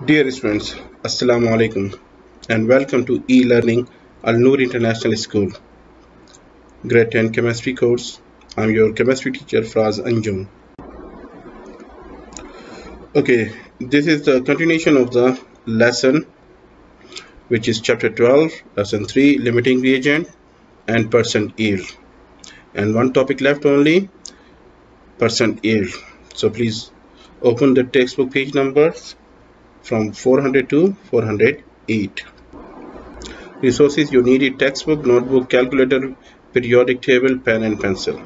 Dear students, Assalamu alaikum and welcome to e-learning Al Noor International School, Grade 10 Chemistry course. I'm your chemistry teacher Fraz Anjum. Okay, this is the continuation of the lesson, which is chapter 12, lesson 3, limiting reagent and percent yield. And one topic left only, percent yield. So please open the textbook page numbers from 400 to 408. Resources you need: textbook, notebook, calculator, periodic table, pen and pencil.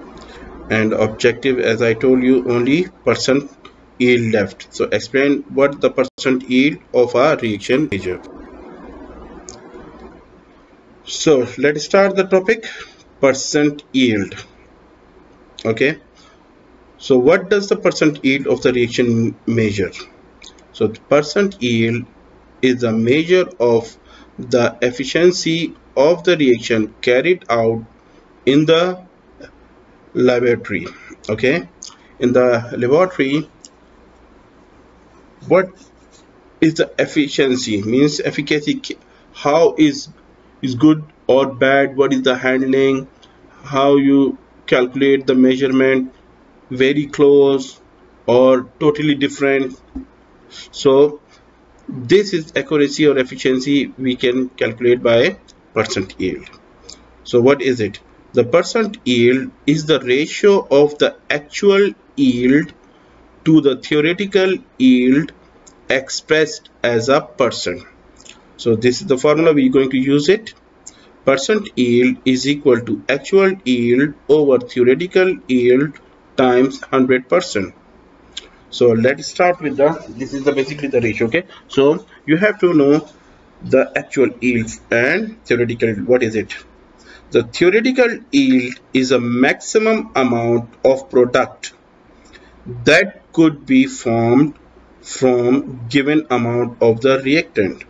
And objective, as I told you, only percent yield left. So explain what the percent yield of a reaction is. So let's start the topic, percent yield. Okay, so what does the percent yield of the reaction measure? So the percent yield is a measure of the efficiency of the reaction carried out in the laboratory. Okay, in the laboratory, what is the efficiency? Means efficacy, how is good or bad, what is the handling, how you calculate the measurement, very close or totally different. So this is accuracy or efficiency we can calculate by percent yield. So what is it? The percent yield is the ratio of the actual yield to the theoretical yield expressed as a percent. So this is the formula we are going to use it. Percent yield is equal to actual yield over theoretical yield times 100%. So let's start with this is basically the ratio. Okay, so you have to know the actual yield and theoretical yield. What is it? The theoretical yield is a maximum amount of product that could be formed from given amount of the reactant.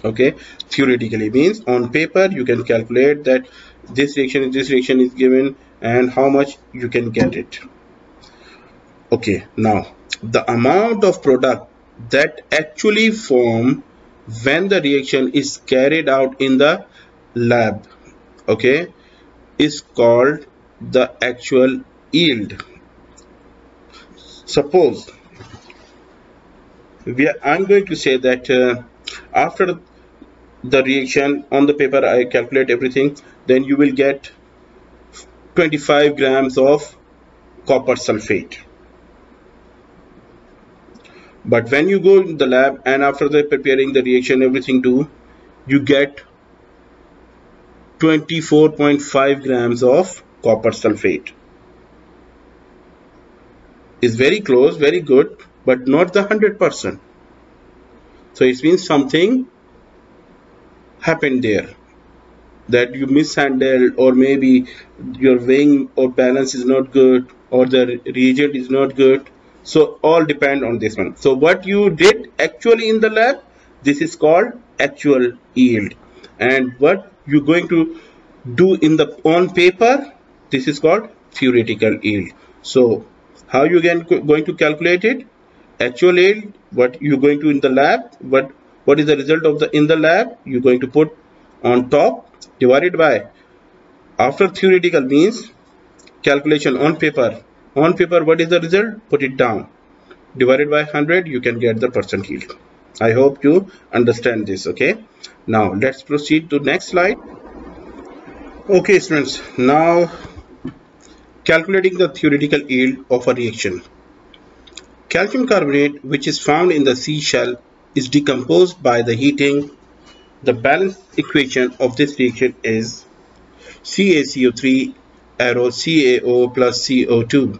Okay, theoretically means on paper you can calculate that this reaction is given and how much you can get it. Okay, now the amount of product that actually form when the reaction is carried out in the lab, okay, is called the actual yield. Suppose I'm going to say that after the reaction on the paper I calculate everything, then you will get 25 grams of copper sulfate. But when you go in the lab and after preparing the reaction everything you get 24.5 grams of copper sulfate. Is very close, very good, but not the 100%. So it means something happened there, that you mishandled, or maybe your weighing or balance is not good, or the reagent is not good. So all depend on this one. So what you did actually in the lab, this is called actual yield, and what you're going to do in the on paper, this is called theoretical yield. So how you going to calculate it? Actual yield, what you're going to in the lab, what is the result of the in the lab, you're going to put on top, divided by after theoretical means calculation on paper. On paper, what is the result? Put it down, divided by 100, you can get the percent yield. I hope you understand this. Okay, now let's proceed to next slide. Okay students, now calculating the theoretical yield of a reaction. Calcium carbonate, which is found in the seashell, is decomposed by the heating. The balance equation of this reaction is CaCO3 arrow CaO plus CO2.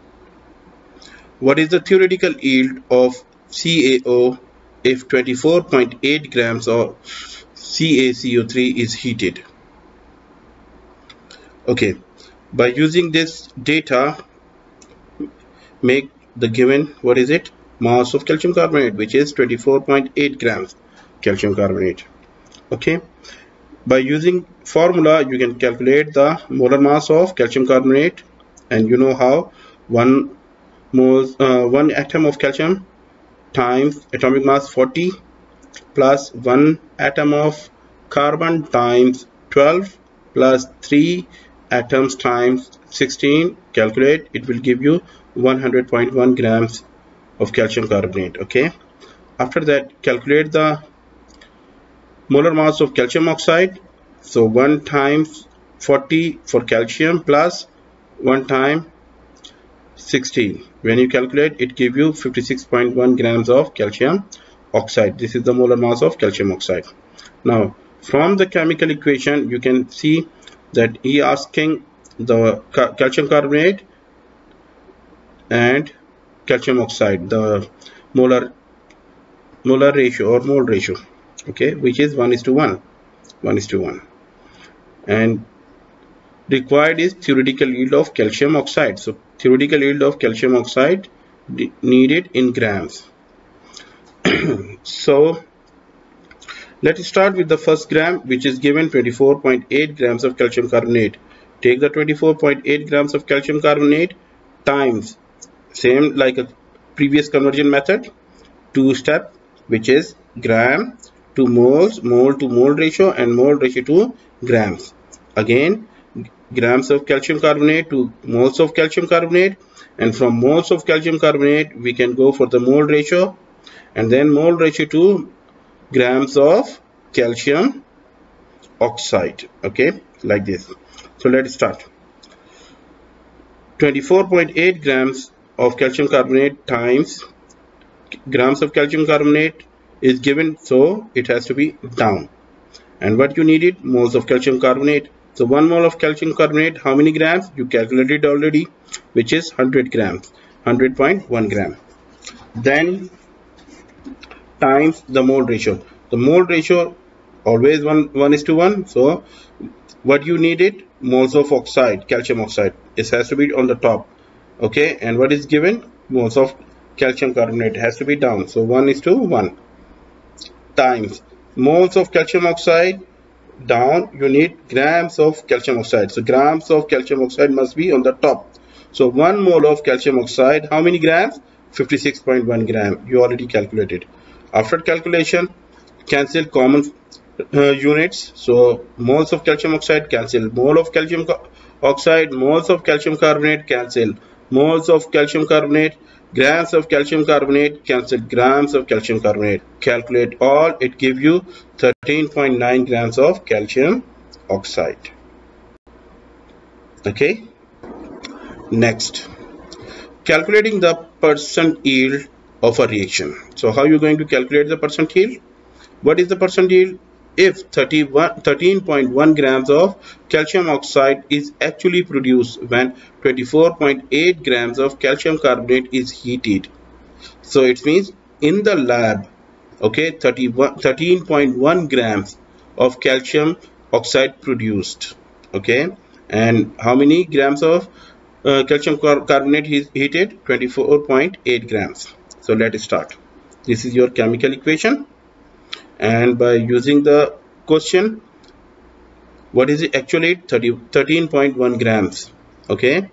What is the theoretical yield of CaO if 24.8 grams of CaCO3 is heated? Okay, by using this data, make the given, what is it, mass of calcium carbonate, which is 24.8 grams calcium carbonate. Okay, by using formula you can calculate the molar mass of calcium carbonate, and you know how one atom of calcium times atomic mass 40 plus 1 atom of carbon times 12 plus 3 atoms times 16. Calculate, it will give you 100.1 grams of calcium carbonate. Okay, after that calculate the molar mass of calcium oxide. So 1 times 40 for calcium plus 1 time 16. When you calculate, it gives you 56.1 grams of calcium oxide. This is the molar mass of calcium oxide. Now from the chemical equation you can see that he asking the calcium carbonate and calcium oxide, the molar ratio or mole ratio, okay, which is 1:1, and required is theoretical yield of calcium oxide. So theoretical yield of calcium oxide needed in grams. So let's start with the first gram, which is given 24.8 grams of calcium carbonate. Take the 24.8 grams of calcium carbonate times, same like a previous conversion method, two step, which is gram to moles, mole to mole ratio, and mole ratio to grams. Again, grams of calcium carbonate to moles of calcium carbonate, and from moles of calcium carbonate we can go for the mole ratio, and then mole ratio to grams of calcium oxide. Okay, like this. So let's start. 24.8 grams of calcium carbonate times grams of calcium carbonate is given, so it has to be down. And what you needed, moles of calcium carbonate. So 1 mole of calcium carbonate, how many grams? You calculated already, which is 100 grams, 100.1 gram. Then times the mole ratio. The mole ratio always 1:1. So what you needed, moles of oxide, calcium oxide, it has to be on the top. Okay, and what is given, moles of calcium carbonate has to be down. So 1:1 times moles of calcium oxide down, you need grams of calcium oxide. So grams of calcium oxide must be on the top. So 1 mole of calcium oxide, how many grams? 56.1 gram. You already calculated. After calculation, cancel common units. So moles of calcium oxide cancel, mole of calcium oxide, moles of calcium carbonate cancel, moles of calcium carbonate, grams of calcium carbonate cancel, grams of calcium carbonate. Calculate all, it gives you 13.9 grams of calcium oxide. Okay, next, calculating the percent yield of a reaction. So how are you going to calculate the percent yield? What is the percent yield? If 13.1 grams of calcium oxide is actually produced when 24.8 grams of calcium carbonate is heated. So it means in the lab, okay, 13.1 grams of calcium oxide produced. Okay, and how many grams of calcium carbonate is heated? 24.8 grams. So let us start. This is your chemical equation, and by using the question, what is the actual yield? 13.1 grams. Okay,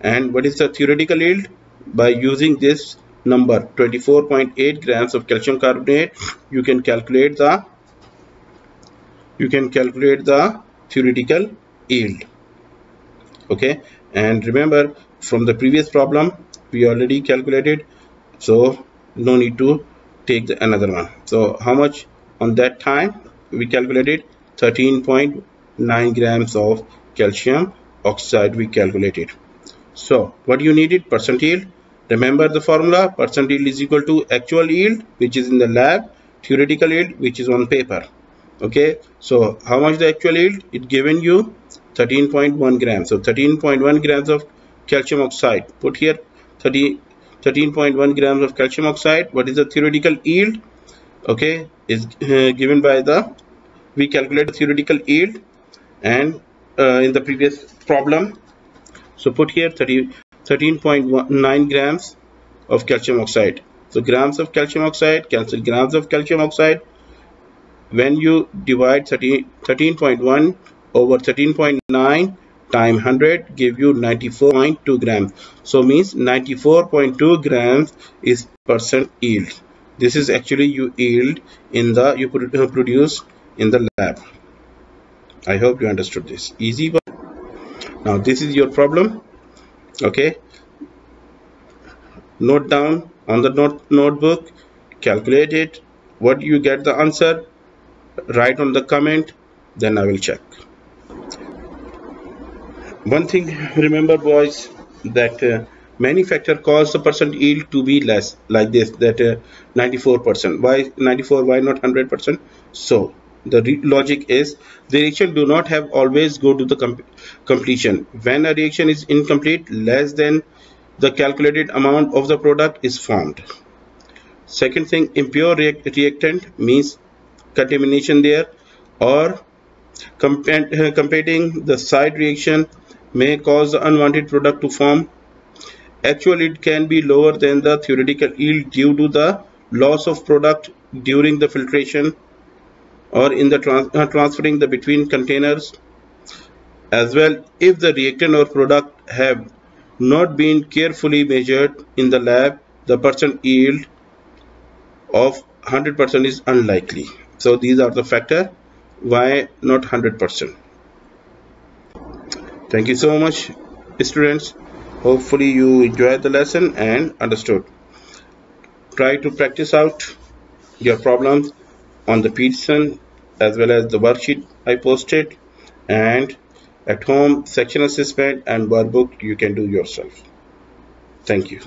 and what is the theoretical yield? By using this number 24.8 grams of calcium carbonate, you can calculate the theoretical yield. Okay, and remember from the previous problem we already calculated, so no need to take another one. So how much on that time we calculated? 13.9 grams of calcium oxide we calculated. So what you needed? Percent yield. Remember the formula, percent yield is equal to actual yield, which is in the lab, theoretical yield, which is on paper. Okay, so how much the actual yield? It given you 13.1 grams. So 13.1 grams of calcium oxide. Put here 13.1 grams of calcium oxide. What is the theoretical yield? Okay, is given by the, we calculate the theoretical yield and in the previous problem. So put here 13.9 grams of calcium oxide. So grams of calcium oxide cancel grams of calcium oxide. When you divide 13.1 over 13.9 time 100 give you 94.2 grams. So means 94.2 grams is percent yield. This is actually you yield in the produce in the lab. I hope you understood this. Easy one. Now this is your problem. Okay, note down on the notebook, calculate it. What you get the answer, write on the comment, then I will check. One thing remember boys, that many factors cause the percent yield to be less, like this, that 94%. Why 94? Why not 100%? So the logic is the reaction do not have always go to the completion. When a reaction is incomplete, less than the calculated amount of the product is formed. Second thing, impure reactant means contamination there, or competing the side reaction may cause the unwanted product to form. Actually, it can be lower than the theoretical yield due to the loss of product during the filtration or in the transferring the between containers. As well, if the reactant or product have not been carefully measured in the lab, the percent yield of 100% is unlikely. So these are the factors why not 100%. Thank you so much, students. Hopefully you enjoyed the lesson and understood. Try to practice out your problems on the Peterson as well as the worksheet I posted, and at home section assessment and workbook you can do yourself. Thank you.